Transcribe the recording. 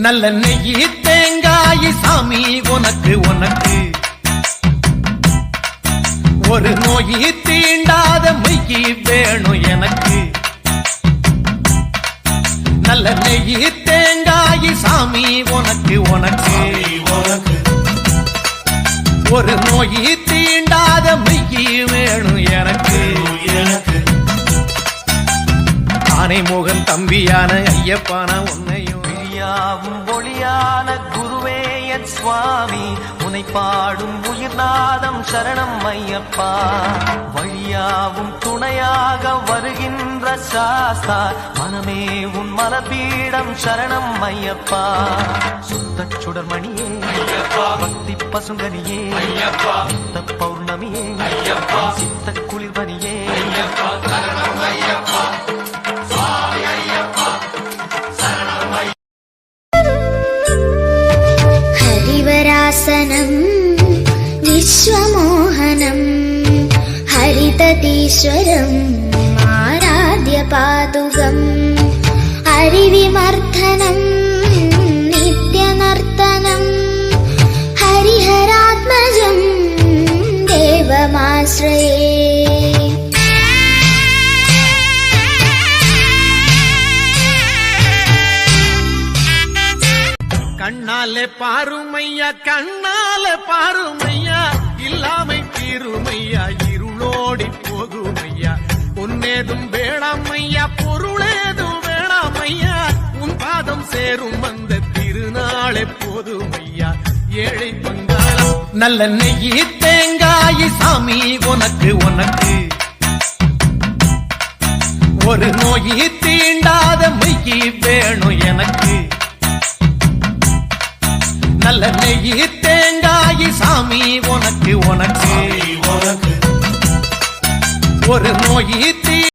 நல்ல நெய்யி தேங்காய் சாமி உனக்கு உனக்கு ஒரு நோயி தீண்டாத மெய்யி வேணும் எனக்கு நல்ல நெய்யி தேங்காய் சாமி உனக்கு உனக்கு ஒரு நோயி தீண்டாத மெய்யி வேணும் எனக்கு ஆனை மோகன் தம்பியான ஐயப்பான உன்னையும் யாவும் ஒளியான குருவே என் சுவாமி உனை பாடும் உயிர்நாதம் சரணம் ஐயப்பா வழியாவும் துணையாக வருகின்ற சாஸ்தா மனமே உன் மலபீடம் சரணம் ஐயப்பா சுத்த சுடர்மணியே பக்தி பசுங்கனியே சித்த பௌர்ணமியே சித்த குளிர்பனியே हरिवरासनं विश्वमोहनं हरितटीश्वरम् आराध्य पादुकम् हरिविमर्दनं नित्यनर्तनं हरिहरात्मजं देवमाश्रये கண்ணாலே பாருமையா கண்ணாலே பாருமையா இல்லாமை தீருமையா இருளோடி போகுமையா பொன்னேதும் வேணாமையா பொருளேதும் வேணாமையா உன் பாதம் சேரும் அந்த திருநாளே போதுமையா ஏழை பங்காளம் நல்ல நெய்யி தேங்காய் சாமி உனக்கு உனக்கு ஒரு நோயி தீண்டாத மெய்யி வேணும் எனக்கு நல்ல நெய்யி தேங்காய் சாமி உனக்கு உனக்கு ஒரு நோயி